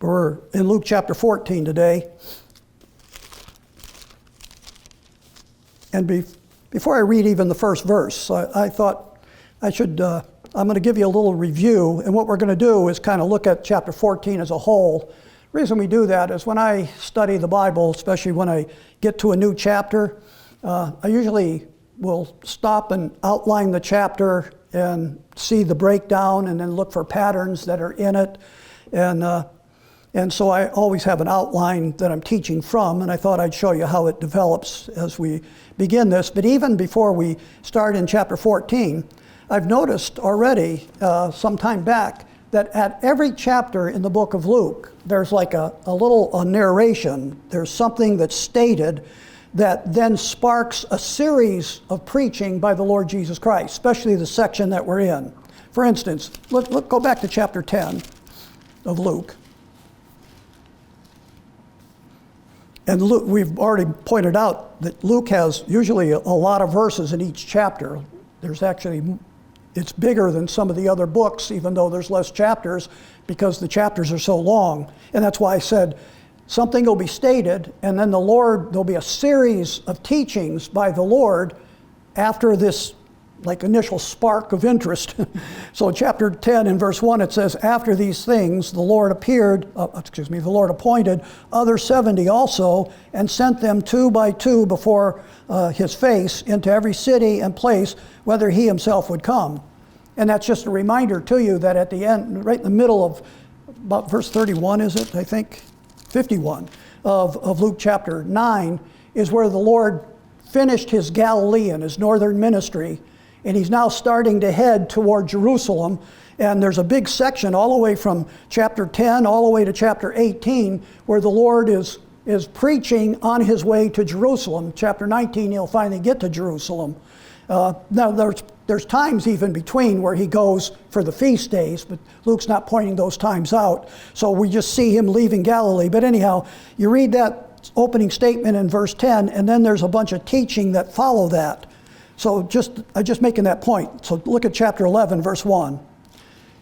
We're in Luke chapter 14 today. And before I read even the first verse, I thought I'm going to give you a little review. And what we're going to do is kind of look at chapter 14 as a whole. The reason we do that is when I study the Bible, especially when I get to a new chapter, I usually will stop and outline the chapter and see the breakdown and then look for patterns that are in it. And so I always have an outline that I'm teaching from, and I thought I'd show you how it develops as we begin this. But even before we start in chapter 14, I've noticed already some time back that at every chapter in the book of Luke, there's like a little narration. There's something that's stated that then sparks a series of preaching by the Lord Jesus Christ, especially the section that we're in. For instance, let's go back to chapter 10 of Luke. And Luke, we've already pointed out that Luke has usually a lot of verses in each chapter. It's bigger than some of the other books, even though there's less chapters, because the chapters are so long. And that's why I said something will be stated, and then there'll be a series of teachings by the Lord after this initial spark of interest. So in chapter 10 in verse 1 it says, after these things the Lord appointed other 70 also, and sent them 2 by 2 before his face into every city and place whither he himself would come. And that's just a reminder to you that at the end, right in the middle of about verse 31, is it, I think? 51 of Luke chapter 9 is where the Lord finished his Galilean, his northern ministry, and he's now starting to head toward Jerusalem. And there's a big section all the way from chapter 10 all the way to chapter 18 where the Lord is preaching on his way to Jerusalem. Chapter 19, he'll finally get to Jerusalem. Now there's times even between where he goes for the feast days, but Luke's not pointing those times out. So we just see him leaving Galilee. But anyhow, you read that opening statement in verse 10, and then there's a bunch of teaching that follow that. So I'm just making that point. So look at chapter 11, verse 1.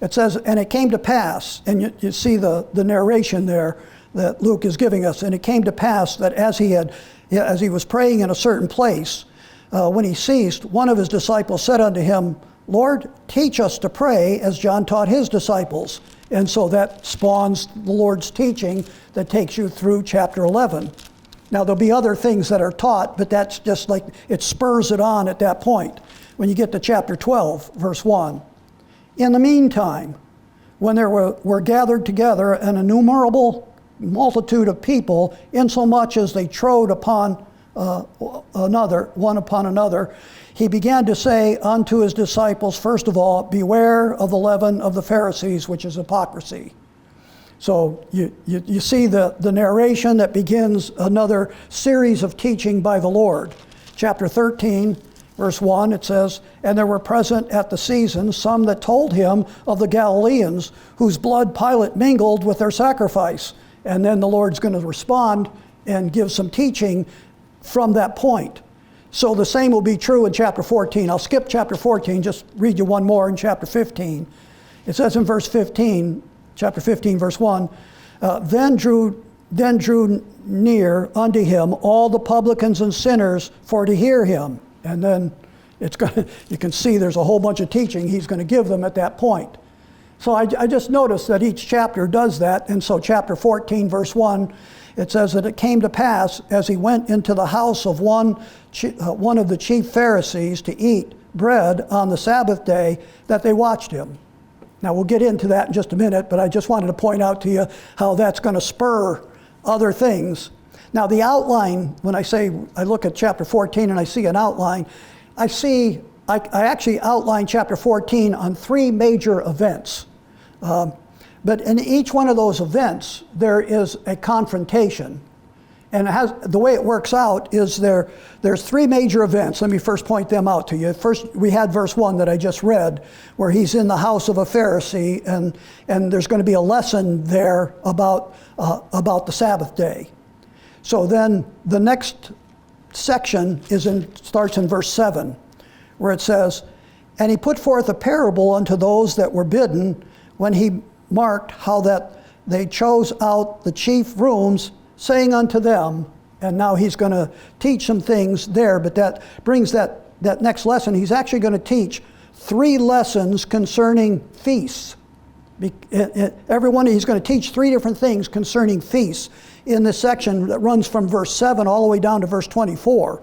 It says, and it came to pass, and you see the narration there that Luke is giving us, and it came to pass that as he was praying in a certain place, when he ceased, one of his disciples said unto him, Lord, teach us to pray as John taught his disciples. And so that spawns the Lord's teaching that takes you through chapter 11. Now, there'll be other things that are taught, but that's just like it spurs it on at that point. When you get to chapter 12, verse 1. In the meantime, when there were gathered together an innumerable multitude of people, insomuch as they trode upon one upon another, he began to say unto his disciples, first of all, beware of the leaven of the Pharisees, which is hypocrisy. So you see the narration that begins another series of teaching by the Lord. Chapter 13, verse 1, it says, and there were present at the season some that told him of the Galileans, whose blood Pilate mingled with their sacrifice. And then the Lord's going to respond and give some teaching from that point. So the same will be true in chapter 14. I'll skip chapter 14, just read you one more in chapter 15. It says in verse 15, chapter 15, verse 1, then drew near unto him all the publicans and sinners for to hear him. And then you can see there's a whole bunch of teaching he's going to give them at that point. So I just noticed that each chapter does that. And so chapter 14, verse 1, it says that it came to pass as he went into the house of one of the chief Pharisees to eat bread on the Sabbath day, that they watched him. Now we'll get into that in just a minute, but I just wanted to point out to you how that's going to spur other things. Now the outline, when I look at chapter 14 and I see an outline, I actually outline chapter 14 on 3 major events. But in each one of those events, there is a confrontation. And the way it works out is there's 3 major events. Let me first point them out to you. First, we had verse 1 that I just read, where he's in the house of a Pharisee, and there's going to be a lesson there about the Sabbath day. So then the next section starts in verse 7, where it says, and he put forth a parable unto those that were bidden, when he marked how that they chose out the chief rooms, saying unto them, and now he's going to teach some things there, but that brings that next lesson. He's actually going to teach 3 lessons concerning feasts. Everyone, he's going to teach 3 different things concerning feasts in this section that runs from verse 7 all the way down to verse 24.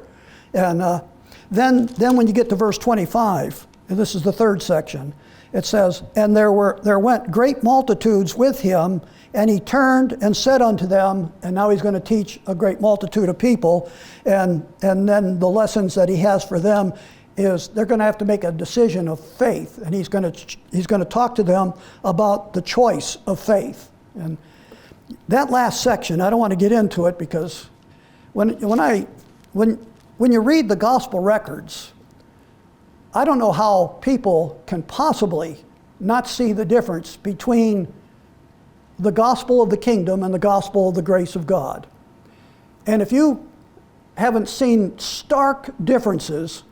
And then when you get to verse 25, and this is the 3rd section, it says, and there went great multitudes with him, and he turned and said unto them, and now he's going to teach a great multitude of people, and then the lessons that he has for them is they're going to have to make a decision of faith, and he's going to talk to them about the choice of faith. And that last section, I don't want to get into it, because when you read the gospel records, I don't know how people can possibly not see the difference between the gospel of the kingdom and the gospel of the grace of God. And if you haven't seen stark differences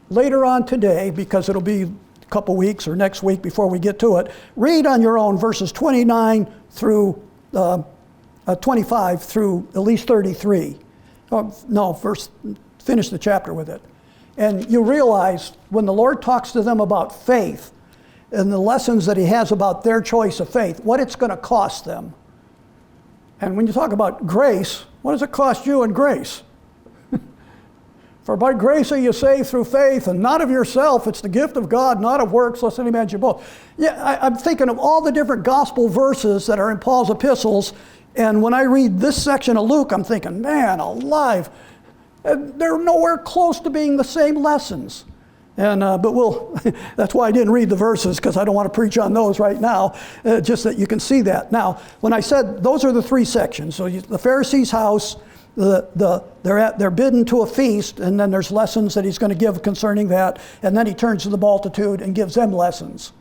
later on today, because it'll be a couple weeks or next week before we get to it, read on your own verses 29 through 25 through at least 33. Finish the chapter with it. And you realize when the Lord talks to them about faith and the lessons that he has about their choice of faith, what it's going to cost them. And when you talk about grace, what does it cost you in grace? For by grace are you saved through faith, and not of yourself. It's the gift of God, not of works, lest any man should boast. Yeah, I'm thinking of all the different gospel verses that are in Paul's epistles, and when I read this section of Luke, I'm thinking, man alive, they're nowhere close to being the same lessons. And but that's why I didn't read the verses, because I don't want to preach on those right now, just that you can see that. Now, when I said those are the 3 sections, so the Pharisee's house, they're bidden to a feast, and then there's lessons that he's going to give concerning that, and then he turns to the multitude and gives them lessons.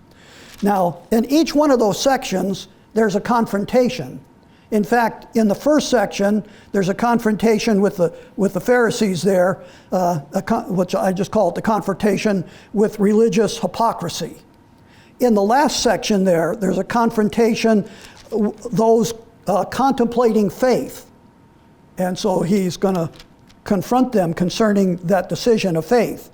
Now, in each one of those sections, there's a confrontation. In fact, in the first section, there's a confrontation with the Pharisees there, which I just call it the confrontation with religious hypocrisy. In the last section there's a confrontation, those contemplating faith. And so he's going to confront them concerning that decision of faith.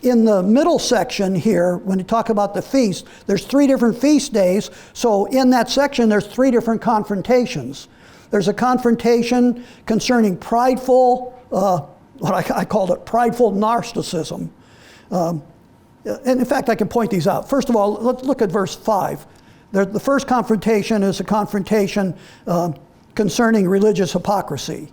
In the middle section here, when you talk about the feast, there's 3 different feast days. So in that section, there's 3 different confrontations. There's a confrontation concerning prideful, what I called it, prideful narcissism. And in fact, I can point these out. First of all, let's look at verse 5. The first confrontation is a confrontation concerning religious hypocrisy.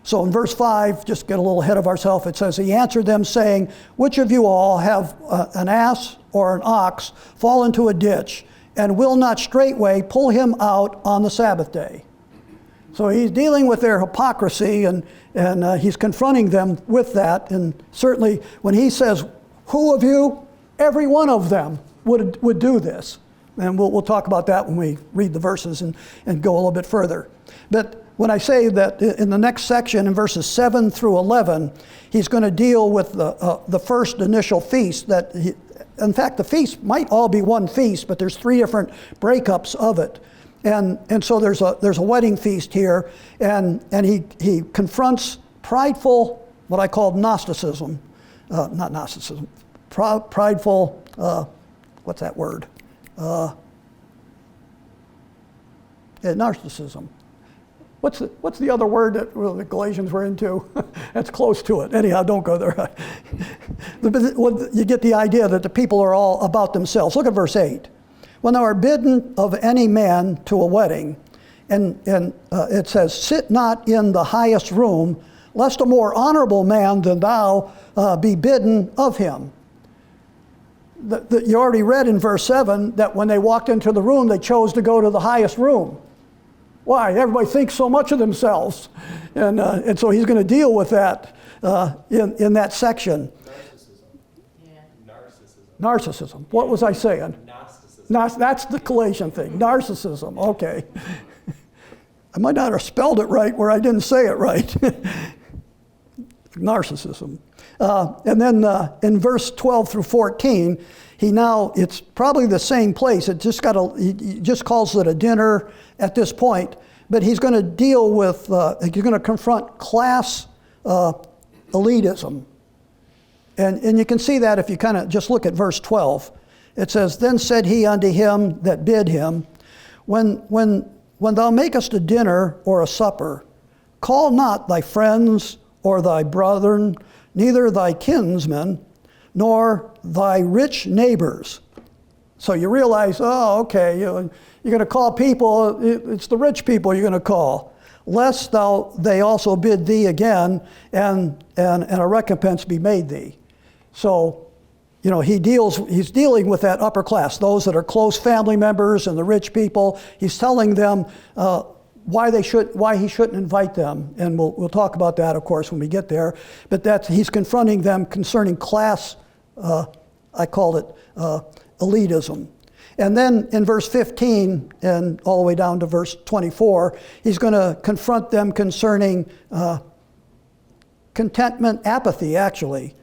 So in verse 5, just get a little ahead of ourselves, it says, he answered them saying, which of you all have an ass or an ox fall into a ditch, and will not straightway pull him out on the Sabbath day? So he's dealing with their hypocrisy, and he's confronting them with that. And certainly when he says, who of you? Every one of them would do this. And we'll talk about that when we read the verses and go a little bit further. But when I say that in the next section, in verses 7 through 11, he's going to deal with the first initial feast. In fact, the feast might all be one feast, but there's 3 different breakups of it. And so there's a wedding feast here, and he confronts prideful, what I call Gnosticism, not Gnosticism, prideful, what's that word? Narcissism. What's the other word that the Galatians were into? That's close to it. Anyhow, don't go there. You get the idea that the people are all about themselves. Look at verse 8. When thou art bidden of any man to a wedding, and it says, sit not in the highest room, lest a more honorable man than thou be bidden of him. You already read in verse 7 that when they walked into the room, they chose to go to the highest room. Why? Everybody thinks so much of themselves. And so he's going to deal with that in that section. Narcissism. Yeah. Narcissism. What was I saying? Gnosticism. That's the Galatian thing. Narcissism. Okay. I might not have spelled it right where I didn't say it right. Narcissism. And then in verse 12 through 14, it's probably the same place. He just calls it a dinner at this point, but he's going to deal with, he's going to confront class elitism. And you can see that if you kind of just look at verse 12. It says, "Then said he unto him that bid him, When thou makest a dinner or a supper, call not thy friends or thy brethren, neither thy kinsmen, nor thy rich neighbors." So you realize, oh, okay, you're going to call people, it's the rich people you're going to call, lest they also bid thee again, and a recompense be made thee. So, he's dealing with that upper class, those that are close family members and the rich people. He's telling them why he shouldn't invite them, and we'll talk about that, of course, when we get there. But he's confronting them concerning class. I call it elitism. And then in verse 15 and all the way down to verse 24, he's going to confront them concerning contentment, apathy, actually.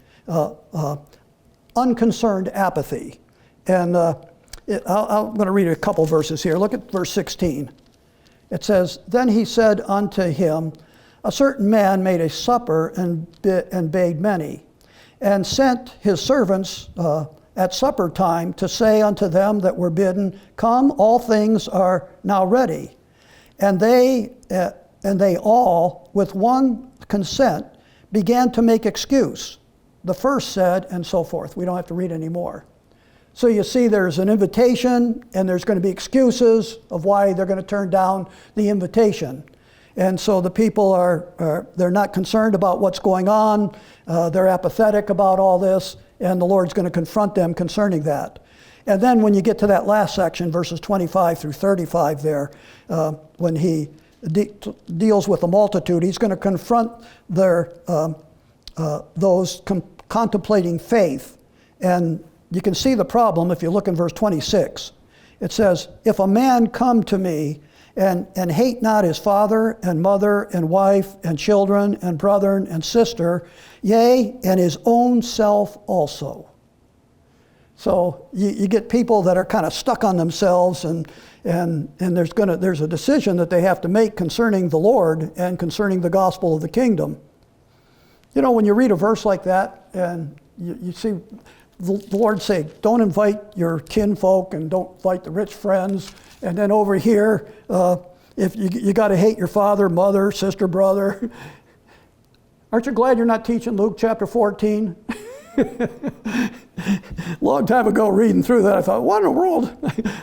Unconcerned apathy. And I'm going to read a couple verses here. Look at verse 16. It says, "Then he said unto him, A certain man made a supper and bade many, and sent his servants at supper time to say unto them that were bidden, Come, all things are now ready. And they all, with one consent, began to make excuse. The first said," and so forth. We don't have to read any more. So you see there's an invitation, and there's going to be excuses of why they're going to turn down the invitation. And so the people they're not concerned about what's going on. They're apathetic about all this, and the Lord's going to confront them concerning that. And then when you get to that last section, verses 25 through 35 there, when he deals with the multitude, he's going to confront those contemplating faith. And you can see the problem if you look in verse 26. It says, "If a man come to me and hate not his father and mother and wife and children and brethren and sister, yea, and his own self also." So you get people that are kind of stuck on themselves, and there's a decision that they have to make concerning the Lord and concerning the gospel of the kingdom. When you read a verse like that and you see the Lord say, don't invite your kinfolk and don't invite the rich friends, and then over here, if you got to hate your father, mother, sister, brother. Aren't you glad you're not teaching Luke chapter 14? Long time ago reading through that, I thought, what in the world?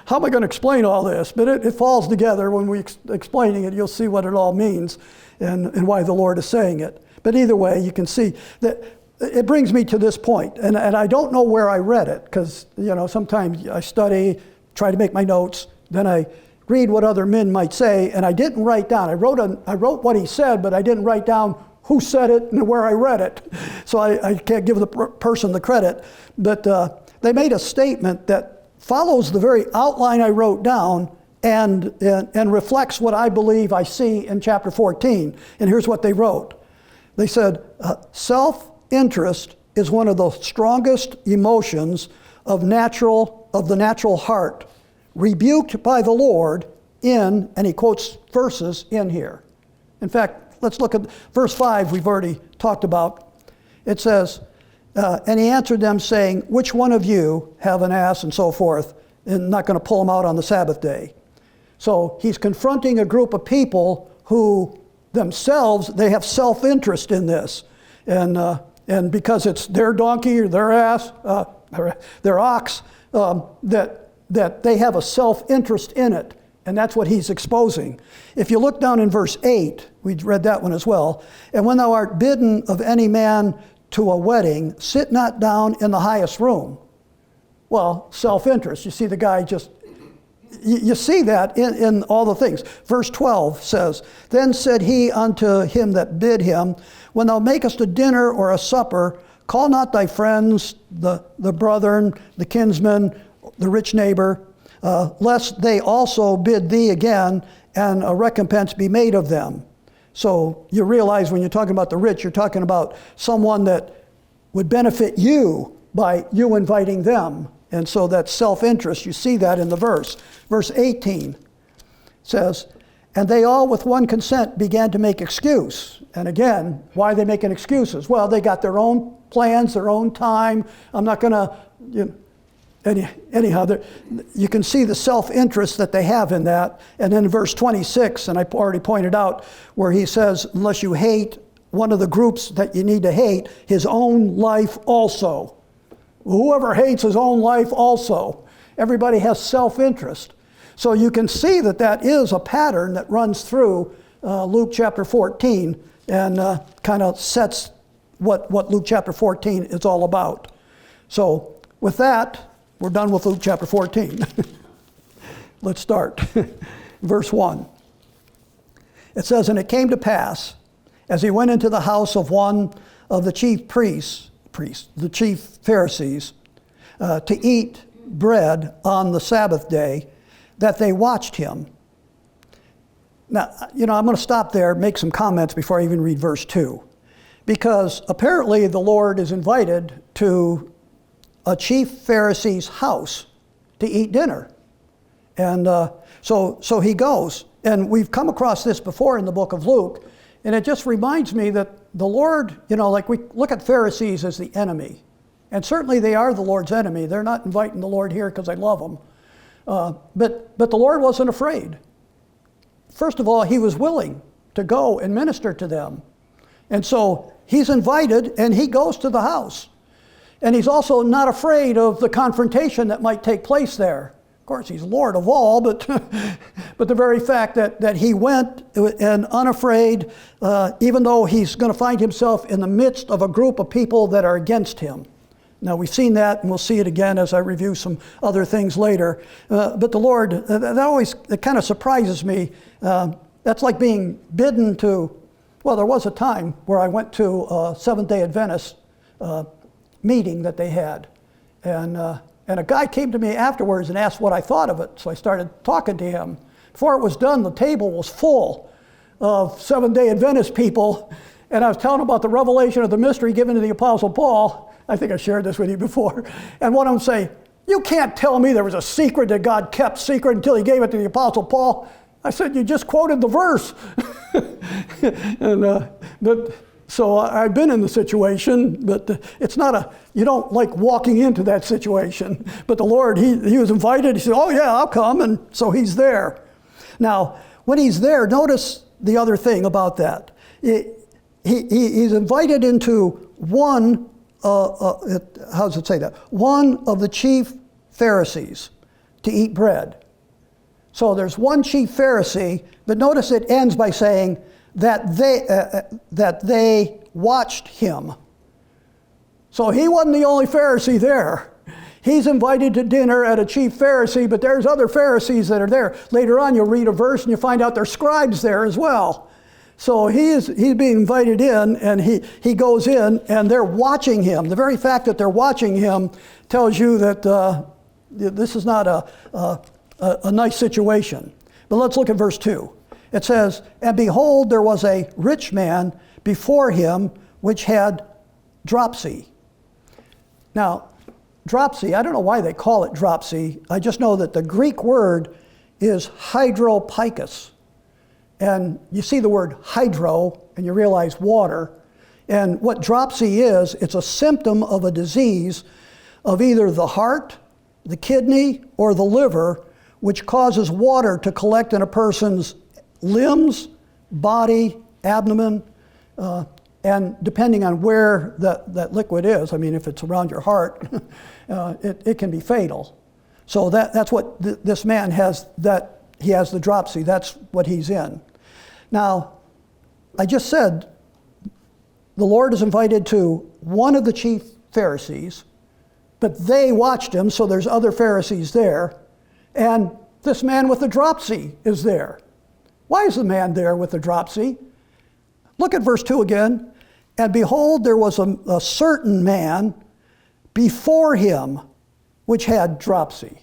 How am I going to explain all this? But it falls together when we're explaining it. You'll see what it all means and why the Lord is saying it. But either way, you can see that it brings me to this point. And I don't know where I read it, because sometimes I study, try to make my notes, then I read what other men might say, and I didn't write down. I wrote what he said, but I didn't write down who said it and where I read it. So I can't give the person the credit. But they made a statement that follows the very outline I wrote down and reflects what I believe I see in chapter 14. And here's what they wrote. They said, self-interest is one of the strongest emotions of the natural heart, rebuked by the Lord and he quotes verses in here. In fact, let's look at verse 5 we've already talked about. It says, and he answered them saying, which one of you have an ass, and so forth, and not going to pull them out on the Sabbath day. So he's confronting a group of people who themselves, they have self-interest in this. And because it's their donkey or their ass, their ox, that they have a self-interest in it. And that's what he's exposing. If you look down in verse 8, we read that one as well. And when thou art bidden of any man to a wedding, sit not down in the highest room. Well, self-interest. You see the guy just, you see that in all the things. Verse 12 says, then said he unto him that bid him, when thou makest a dinner or a supper, call not thy friends, the brethren, the kinsmen, the rich neighbor, lest they also bid thee again, and a recompense be made of them. So you realize when you're talking about the rich, you're talking about someone that would benefit you by you inviting them. And so that's self-interest. You see that in the verse. Verse 18 says, and they all with one consent began to make excuse. And again, why are they making excuses? Well, they got their own plans, their own time. I'm not going to, anyhow, you can see the self-interest that they have in that. And then in verse 26, and I already pointed out, where he says, unless you hate one of the groups that you need to hate, his own life also. Whoever hates his own life also. Everybody has self-interest. So you can see that that is a pattern that runs through Luke chapter 14 and kind of sets what Luke chapter 14 is all about. So with that, we're done with Luke chapter 14. Let's start. Verse 1. It says, and it came to pass, as he went into the house of one of the chief priests, the chief Pharisees, to eat bread on the Sabbath day, that they watched him. Now, I'm going to stop there, make some comments before I even read verse 2. Because apparently the Lord is invited to a chief Pharisee's house to eat dinner. And so he goes. And we've come across this before in the book of Luke. And it just reminds me that the Lord, like we look at Pharisees as the enemy. And certainly they are the Lord's enemy. They're not inviting the Lord here because they love him. But the Lord wasn't afraid. First of all, he was willing to go and minister to them. And so he's invited and he goes to the house. And he's also not afraid of the confrontation that might take place there. Of course, he's Lord of all, but the very fact that he went and unafraid, even though he's going to find himself in the midst of a group of people that are against him. Now, we've seen that, and we'll see it again as I review some other things later. But the Lord, it kind of surprises me. That's like being bidden to, well, there was a time where I went to a Seventh-day Adventist meeting that they had. And a guy came to me afterwards and asked what I thought of it. So I started talking to him. Before it was done, the table was full of Seventh-day Adventist people. And I was telling them about the revelation of the mystery given to the Apostle Paul. I think I shared this with you before. And one of them say, you can't tell me there was a secret that God kept secret until he gave it to the Apostle Paul. I said, you just quoted the verse. So I've been in the situation, but it's not you don't like walking into that situation. But the Lord, he was invited. He said, oh yeah, I'll come. And so he's there. Now, when he's there, notice the other thing about that. He's invited into one, how does it say that? One of the chief Pharisees to eat bread. So there's one chief Pharisee, but notice it ends by saying that they watched him. So he wasn't the only Pharisee there. He's invited to dinner at a chief Pharisee, but there's other Pharisees that are there. Later on, you'll read a verse and you find out there's scribes there as well. So he's being invited in, and he goes in, and they're watching him. The very fact that they're watching him tells you that this is not a nice situation. But let's look at verse 2. It says, and behold, there was a rich man before him which had dropsy. Now, dropsy, I don't know why they call it dropsy. I just know that the Greek word is hydropicus. And you see the word hydro, and you realize water. And what dropsy is, it's a symptom of a disease of either the heart, the kidney, or the liver, which causes water to collect in a person's limbs, body, abdomen, and depending on where that liquid is, I mean, if it's around your heart, it can be fatal. So that's what this man has, that he has the dropsy. That's what he's in. Now, I just said the Lord is invited to one of the chief Pharisees, but they watched him, so there's other Pharisees there, and this man with the dropsy is there. Why is the man there with the dropsy? Look at verse 2 again. And behold, there was a certain man before him which had dropsy.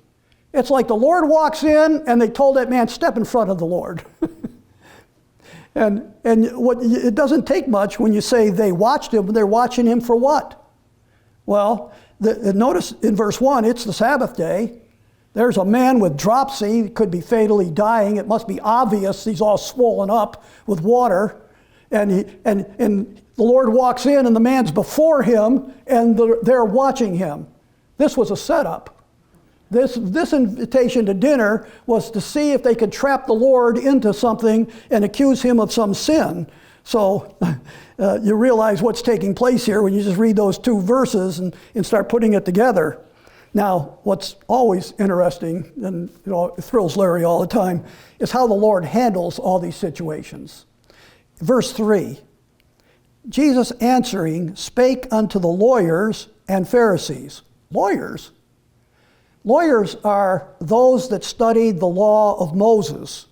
It's like the Lord walks in and they told that man, step in front of the Lord. and it doesn't take much when you say they watched him, but they're watching him for what? Well, notice in verse 1, it's the Sabbath day. There's a man with dropsy, could be fatally dying. It must be obvious he's all swollen up with water. And the Lord walks in, and the man's before him, and they're watching him. This was a setup. This invitation to dinner was to see if they could trap the Lord into something and accuse him of some sin. So you realize what's taking place here when you just read those two verses and start putting it together. Now, what's always interesting, and it thrills Larry all the time, is how the Lord handles all these situations. Verse 3, Jesus answering spake unto the lawyers and Pharisees. Lawyers? Lawyers are those that studied the law of Moses,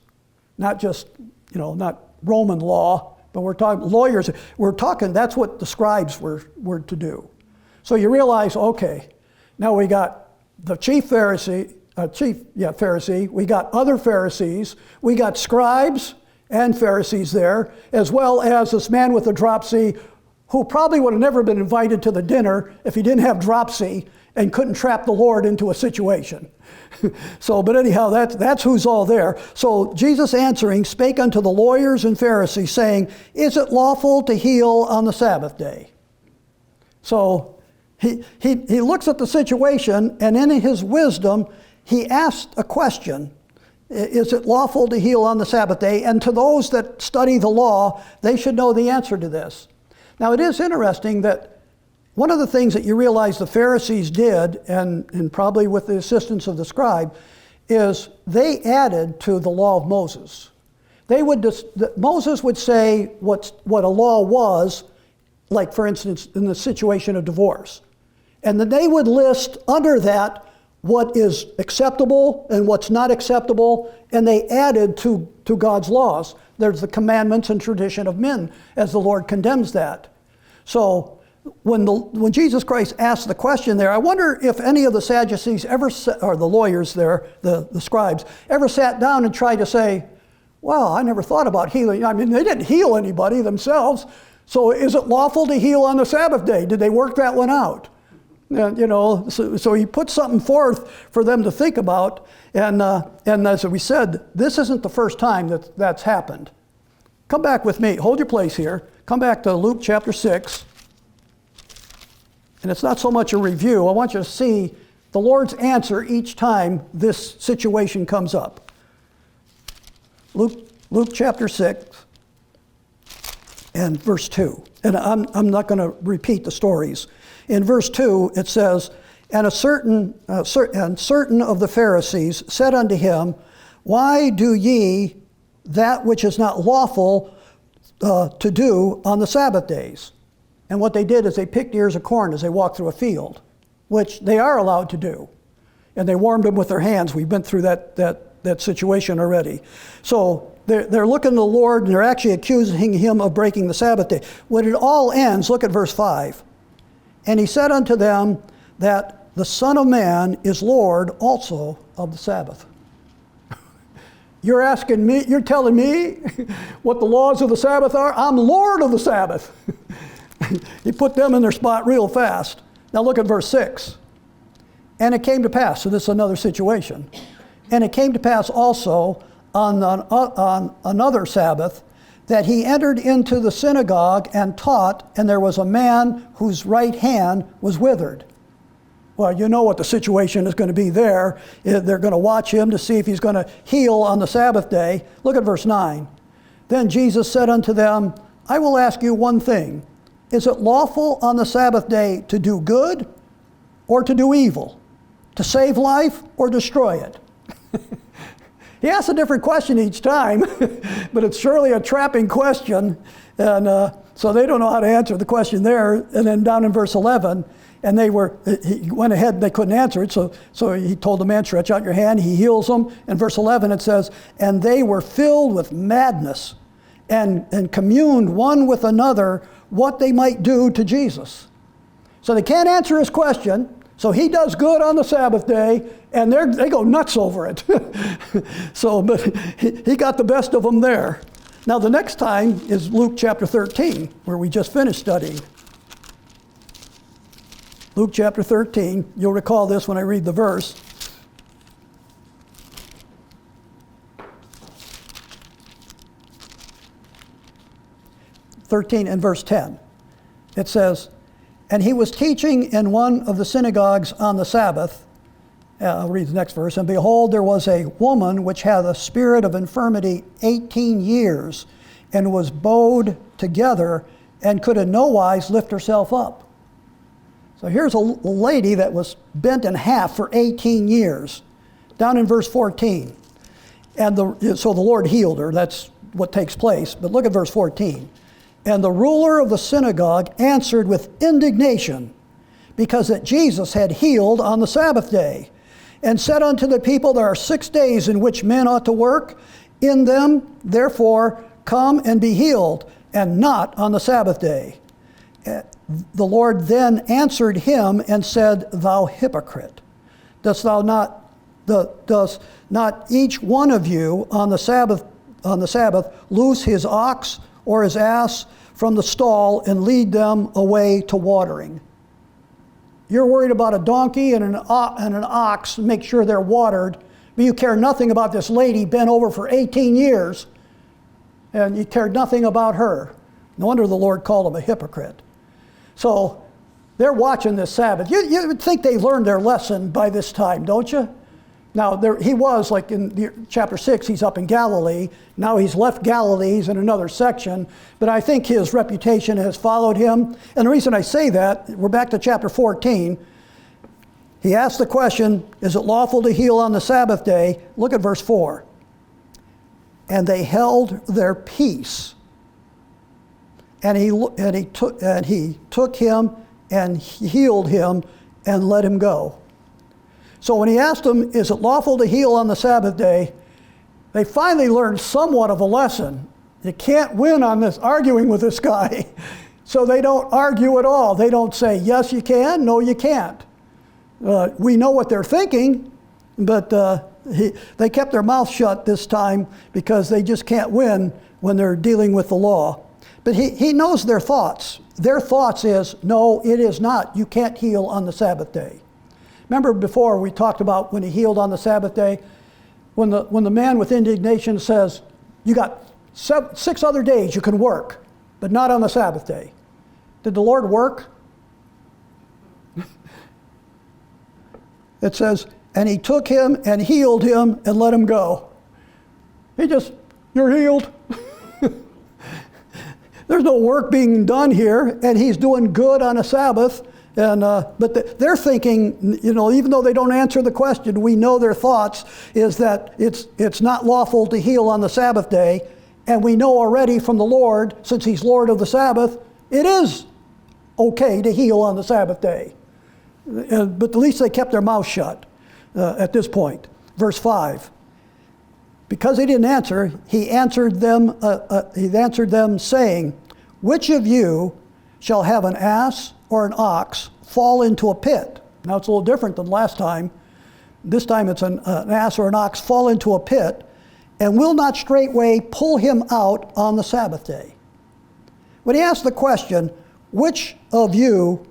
not just, not Roman law, but we're talking lawyers. We're talking, that's what the scribes were to do. So you realize, okay, now we got the chief Pharisee, we got other Pharisees, we got scribes and Pharisees there, as well as this man with the dropsy who probably would have never been invited to the dinner if he didn't have dropsy and couldn't trap the Lord into a situation. But anyhow, that's who's all there. So Jesus answering spake unto the lawyers and Pharisees, saying, is it lawful to heal on the Sabbath day? So he looks at the situation, and in his wisdom, he asked a question. Is it lawful to heal on the Sabbath day? And to those that study the law, they should know the answer to this. Now, it is interesting that one of the things that you realize the Pharisees did, and probably with the assistance of the scribe, is they added to the law of Moses. Moses would say what a law was, like for instance in the situation of divorce. And then they would list under that what is acceptable and what's not acceptable, and they added to God's laws. There's the commandments and tradition of men, as the Lord condemns that. So when Jesus Christ asked the question there, I wonder if any of the Sadducees or the lawyers there, the scribes, ever sat down and tried to say, well, I never thought about healing. I mean, they didn't heal anybody themselves. So is it lawful to heal on the Sabbath day? Did they work that one out? So he put something forth for them to think about. And as we said, this isn't the first time that's happened. Come back with me. Hold your place here. Come back to Luke chapter 6. And it's not so much a review. I want you to see the Lord's answer each time this situation comes up. Luke chapter 6 and verse 2. And I'm not going to repeat the stories. In verse 2 it says, and certain of the Pharisees said unto him, why do ye that which is not lawful to do on the Sabbath days? And what they did is they picked ears of corn as they walked through a field, which they are allowed to do. And they warmed them with their hands. We've been through that situation already. So they're looking to the Lord, and they're actually accusing him of breaking the Sabbath day. When it all ends, look at verse 5. And he said unto them that the Son of Man is Lord also of the Sabbath. You're asking me, you're telling me what the laws of the Sabbath are? I'm Lord of the Sabbath. He put them in their spot real fast. Now look at verse 6. And it came to pass, so this is another situation. And it came to pass also on another Sabbath that he entered into the synagogue and taught, and there was a man whose right hand was withered. Well, you know what the situation is going to be there. They're going to watch him to see if he's going to heal on the Sabbath day. Look at verse 9. Then Jesus said unto them, I will ask you one thing. Is it lawful on the Sabbath day to do good or to do evil? To save life or destroy it? He asks a different question each time, but it's surely a trapping question. And so they don't know how to answer the question there. And then down in verse 11, and he went ahead and they couldn't answer it. So he told the man, stretch out your hand. He heals them. In verse 11 it says, and they were filled with madness and communed one with another what they might do to Jesus. So they can't answer his question. So he does good on the Sabbath day, and they go nuts over it. But he got the best of them there. Now the next time is Luke chapter 13, where we just finished studying. Luke chapter 13. You'll recall this when I read the verse. And verse 10. It says, "And he was teaching in one of the synagogues on the Sabbath." I'll read the next verse. "And behold, there was a woman which had a spirit of infirmity 18 years, and was bowed together, and could in no wise lift herself up." So here's a lady that was bent in half for 18 years. Down in verse 14. So the Lord healed her. That's what takes place. But look at verse 14. "And the ruler of the synagogue answered with indignation, because that Jesus had healed on the Sabbath day, and said unto the people, There are 6 days in which men ought to work. In them, therefore, come and be healed, and not on the Sabbath day. The Lord then answered him and said, Thou hypocrite, does not each one of you on the Sabbath loose his ox or his ass from the stall and lead them away to watering? You're worried about a donkey and an ox, make sure they're watered, but you care nothing about this lady bent over for 18 years, and you care nothing about her. No wonder the Lord called him a hypocrite. So they're watching this Sabbath. You would think they learned their lesson by this time, don't you? Now, he was, like in chapter 6, he's up in Galilee. Now he's left Galilee, he's in another section. But I think his reputation has followed him. And the reason I say that, we're back to chapter 14. He asked the question, is it lawful to heal on the Sabbath day? Look at verse 4. "And they held their peace. And he took him and healed him and let him go." So when he asked them, is it lawful to heal on the Sabbath day, they finally learned somewhat of a lesson. You can't win on this arguing with this guy. So they don't argue at all. They don't say, yes, you can, no, you can't. We know what they're thinking, but they kept their mouth shut this time because they just can't win when they're dealing with the law. But he knows their thoughts. Their thoughts is, no, it is not. You can't heal on the Sabbath day. Remember before we talked about when he healed on the Sabbath day, when the man with indignation says, you got 6 other days you can work, but not on the Sabbath day. Did the Lord work? It says, and he took him and healed him and let him go. You're healed. There's no work being done here, and he's doing good on a Sabbath. But they're thinking, even though they don't answer the question, we know their thoughts is that it's not lawful to heal on the Sabbath day, and we know already from the Lord, since he's Lord of the Sabbath, it is okay to heal on the Sabbath day. But at least they kept their mouth shut at this point. Verse 5. Because he didn't answer, he answered them saying, which of you shall have an ass or an ox fall into a pit? Now it's a little different than last time. This time it's an ass or an ox fall into a pit, and will not straightway pull him out on the Sabbath day. When he asked the question, which of you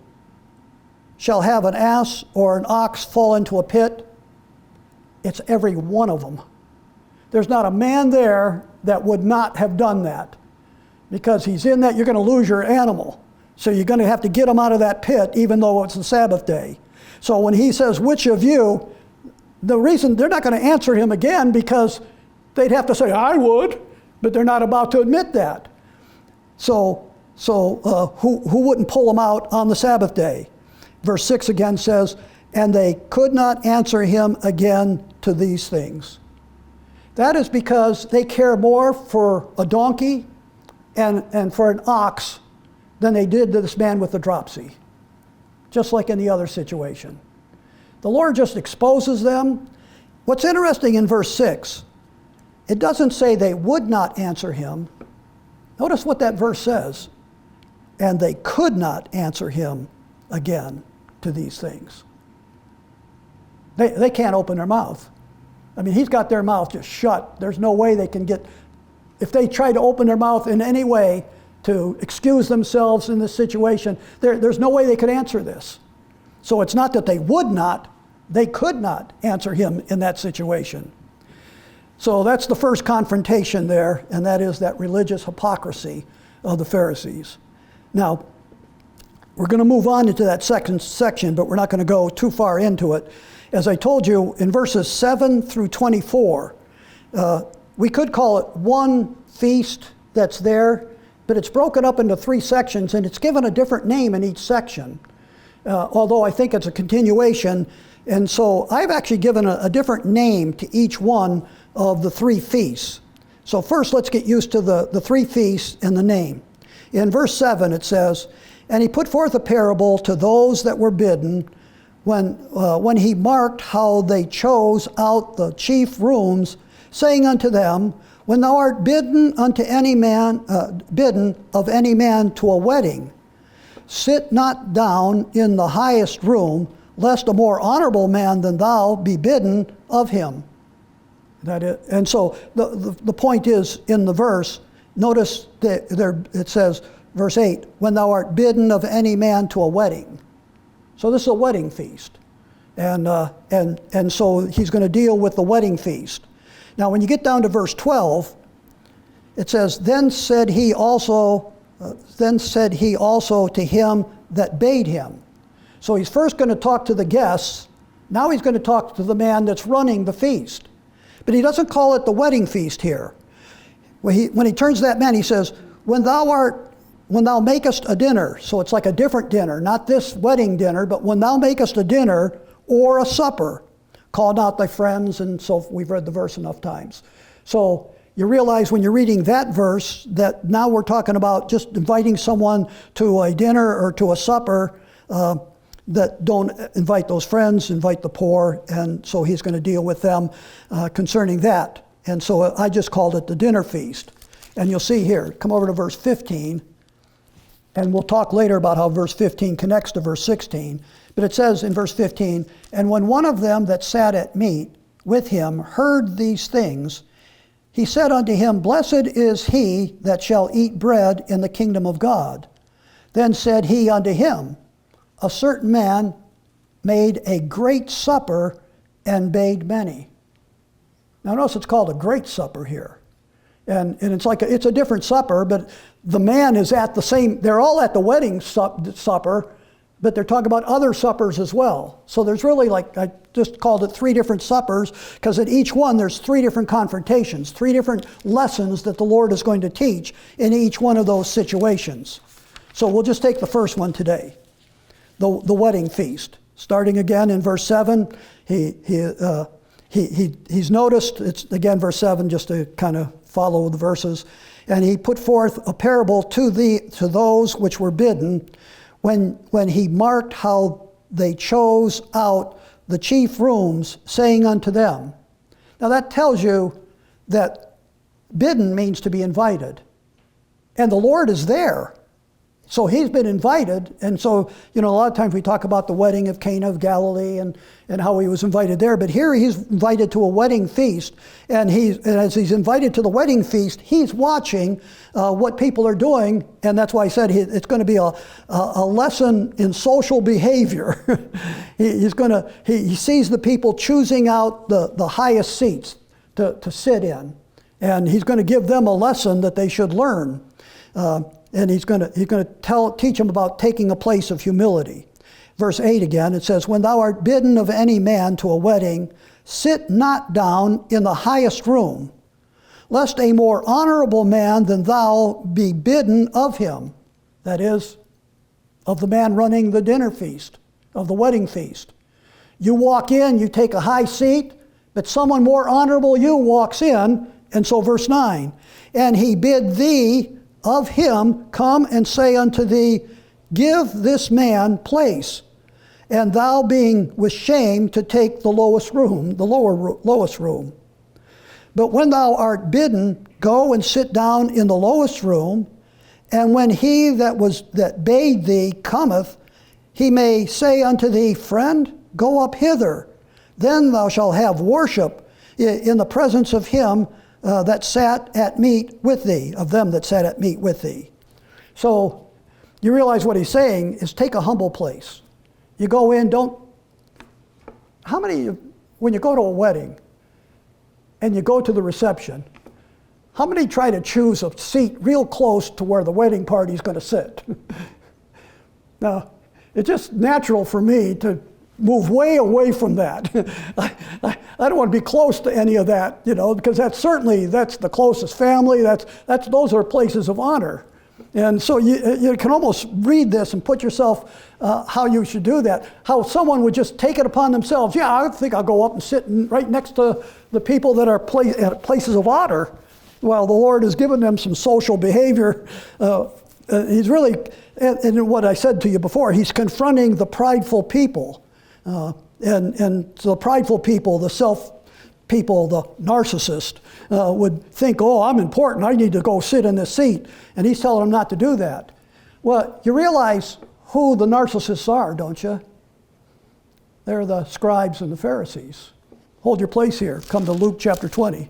shall have an ass or an ox fall into a pit? It's every one of them. There's not a man there that would not have done that. Because he's in that, you're going to lose your animal. So you're going to have to get him out of that pit, even though it's the Sabbath day. So when he says, which of you, the reason they're not going to answer him again, because they'd have to say, I would, but they're not about to admit that. So who wouldn't pull him out on the Sabbath day? Verse 6 again says, and they could not answer him again to these things. That is because they care more for a donkey and for an ox than they did to this man with the dropsy, just like in the other situation. The Lord just exposes them. What's interesting in verse 6, it doesn't say they would not answer him. Notice what that verse says. And they could not answer him again to these things. They can't open their mouth. I mean, he's got their mouth just shut. There's no way they can get, if they try to open their mouth in any way to excuse themselves in this situation, there's no way they could answer this. So it's not that they would not, they could not answer him in that situation. So that's the first confrontation there, and that is that religious hypocrisy of the Pharisees. Now, we're going to move on into that second section, but we're not going to go too far into it. As I told you, in verses 7 through 24, we could call it one feast that's there, but it's broken up into 3 sections, and it's given a different name in each section, although I think it's a continuation. And so I've actually given a different name to each one of the 3 feasts. So first, let's get used to the 3 feasts and the name. In verse 7, it says, "And he put forth a parable to those that were bidden, when he marked how they chose out the chief rooms, saying unto them, When thou art bidden unto any man, bidden of any man to a wedding, sit not down in the highest room, lest a more honorable man than thou be bidden of him." And so the point is in the verse, notice that it says, verse 8, "When thou art bidden of any man to a wedding." So this is a wedding feast. And so he's going to deal with the wedding feast. Now when you get down to verse 12, it says, Then said he also to him that bade him. So he's first going to talk to the guests. Now he's going to talk to the man that's running the feast. But he doesn't call it the wedding feast here. When he turns to that man, he says, when thou makest a dinner, so it's like a different dinner, not this wedding dinner, but when thou makest a dinner or a supper, call not thy friends, and so we've read the verse enough times. So you realize when you're reading that verse that now we're talking about just inviting someone to a dinner or to a supper, that don't invite those friends, invite the poor, and so he's going to deal with them concerning that. And so I just called it the dinner feast. And you'll see here, come over to verse 15, and we'll talk later about how verse 15 connects to verse 16. But it says in verse 15, "And when one of them that sat at meat with him heard these things, he said unto him, Blessed is he that shall eat bread in the kingdom of God. Then said he unto him, A certain man made a great supper and bade many." Now notice it's called a great supper here. And it's a different supper, but the man is at the same, they're all at the wedding supper, but they're talking about other suppers as well. So there's really, I just called it 3 different suppers, because at each one there's 3 different confrontations, 3 different lessons that the Lord is going to teach in each one of those situations. So we'll just take the first one today. The wedding feast. Starting again in verse 7, he's noticed, it's again verse 7, just to kind of follow the verses, "And he put forth a parable to those which were bidden, when he marked how they chose out the chief rooms, saying unto them." Now that tells you that bidden means to be invited. And the Lord is there. So he's been invited, and so, a lot of times we talk about the wedding of Cana of Galilee and how he was invited there, but here he's invited to a wedding feast, and as he's invited to the wedding feast, he's watching what people are doing, and that's why I said it's going to be a lesson in social behavior. He sees the people choosing out the highest seats to sit in, and he's going to give them a lesson that they should learn. And he's going to teach them about taking a place of humility. Verse 8 again, it says, "When thou art bidden of any man to a wedding, sit not down in the highest room, lest a more honorable man than thou be bidden of him." That is, of the man running the dinner feast, of the wedding feast. You walk in, you take a high seat, but someone more honorable you walks in, and so verse 9, "And he bid thee of him come and say unto thee, Give this man place, and thou being with shame to take the lowest room, lowest room. But when thou art bidden, go and sit down in the lowest room, and when he that bade thee cometh, he may say unto thee, Friend, go up hither. Then thou shalt have worship in the presence of him that sat at meat with thee, of them that sat at meat with thee." So you realize what he's saying is take a humble place. you go in, how many, when you go to a wedding and you go to the reception, how many try to choose a seat real close to where the wedding party's going to sit? Now, it's just natural for me to move way away from that. I don't want to be close to any of that, because that's the closest family. Those are places of honor. And so you can almost read this and put yourself how you should do that. How someone would just take it upon themselves. Yeah, I think I'll go up and sit right next to the people that are at places of honor. Well, the Lord has given them some social behavior. He's really, and what I said to you before, he's confronting the prideful people. And the prideful people, the self people, the narcissist, would think, oh, I'm important, I need to go sit in this seat. And he's telling them not to do that. Well, you realize who the narcissists are, don't you? They're the scribes and the Pharisees. Hold your place here. Come to Luke chapter 20.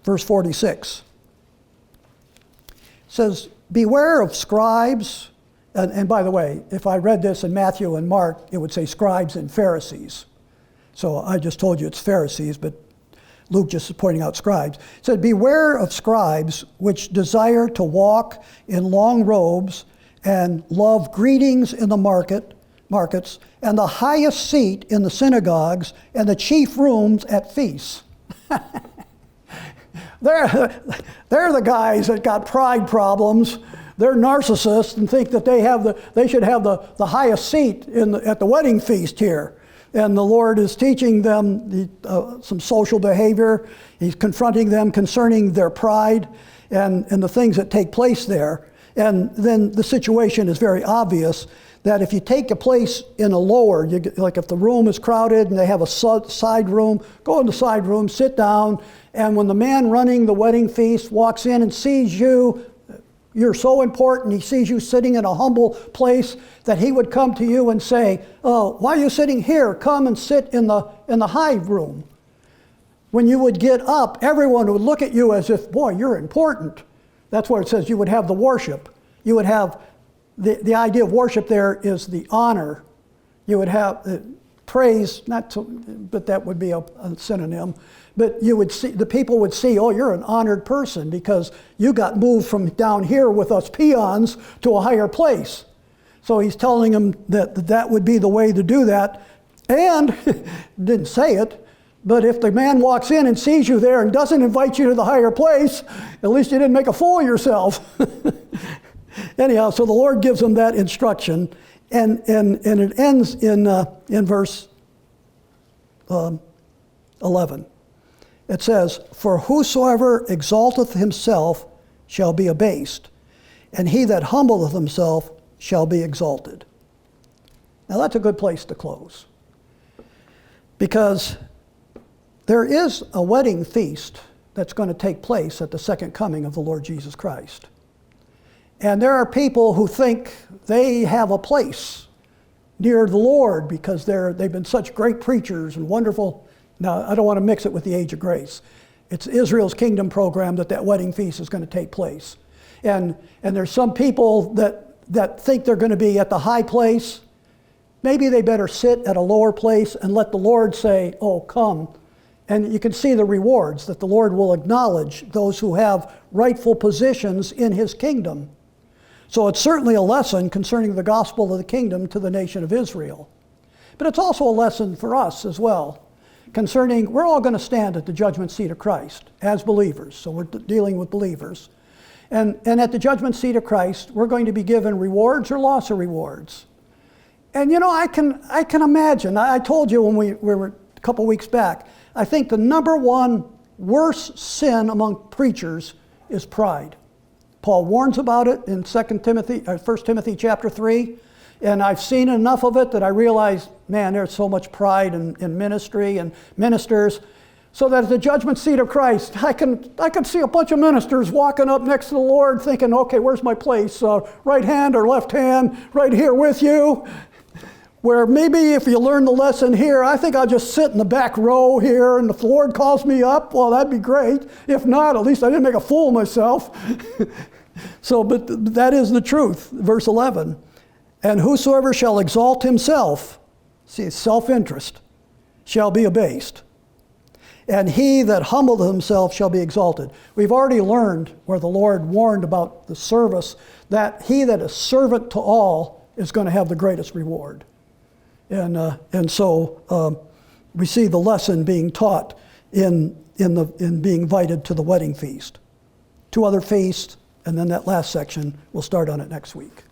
Verse 46. It says, beware of scribes. And by the way, if I read this in Matthew and Mark, it would say scribes and Pharisees. So I just told you it's Pharisees, but Luke just is pointing out scribes. It said, beware of scribes which desire to walk in long robes and love greetings in the markets and the highest seat in the synagogues and the chief rooms at feasts. They're the guys that got pride problems. They're narcissists and think that they should have the highest seat at the wedding feast here. And the Lord is teaching them some social behavior. He's confronting them concerning their pride and the things that take place there. And then the situation is very obvious that if you take a place in a lower, like if the room is crowded and they have a side room, go in the side room, sit down, and when the man running the wedding feast walks in and sees you, you're so important, he sees you sitting in a humble place, that he would come to you and say, oh, why are you sitting here? Come and sit in the high room. When you would get up, everyone would look at you as if, boy, you're important. That's where it says you would have the worship. You would have, the idea of worship there is the honor. You would have praise, but that would be a synonym. But you would see, the people would see, oh, you're an honored person because you got moved from down here with us peons to a higher place. So he's telling them that would be the way to do that. And, didn't say it, but if the man walks in and sees you there and doesn't invite you to the higher place, at least you didn't make a fool of yourself. Anyhow, so the Lord gives them that instruction. And it ends in verse 11. It says, for whosoever exalteth himself shall be abased, and he that humbleth himself shall be exalted. Now that's a good place to close. Because there is a wedding feast that's going to take place at the second coming of the Lord Jesus Christ. And there are people who think they have a place near the Lord because they've been such great preachers and wonderful. Now, I don't want to mix it with the age of grace. It's Israel's kingdom program that wedding feast is going to take place. And there's some people that think they're going to be at the high place. Maybe they better sit at a lower place and let the Lord say, oh, come. And you can see the rewards that the Lord will acknowledge those who have rightful positions in his kingdom. So it's certainly a lesson concerning the gospel of the kingdom to the nation of Israel. But it's also a lesson for us as well concerning, we're all going to stand at the judgment seat of Christ as believers. So we're dealing with believers. And at the judgment seat of Christ, we're going to be given rewards or loss of rewards. And I can imagine, I told you when we were a couple weeks back, I think the number one worst sin among preachers is pride. Paul warns about it in 1 Timothy chapter 3. And I've seen enough of it that I realize, man, there's so much pride in ministry and ministers. So that at the judgment seat of Christ, I can see a bunch of ministers walking up next to the Lord thinking, okay, where's my place? Right hand or left hand, right here with you. where maybe if you learn the lesson here, I think I'll just sit in the back row here, and if the Lord calls me up, well, that'd be great. If not, at least I didn't make a fool of myself. So, but that is the truth. Verse 11. And whosoever shall exalt himself, see, self-interest, shall be abased. And he that humbleth himself shall be exalted. We've already learned where the Lord warned about the service, that he that is servant to all is going to have the greatest reward. And so we see the lesson being taught in being invited to the wedding feast. 2 other feasts, and then that last section, we'll start on it next week.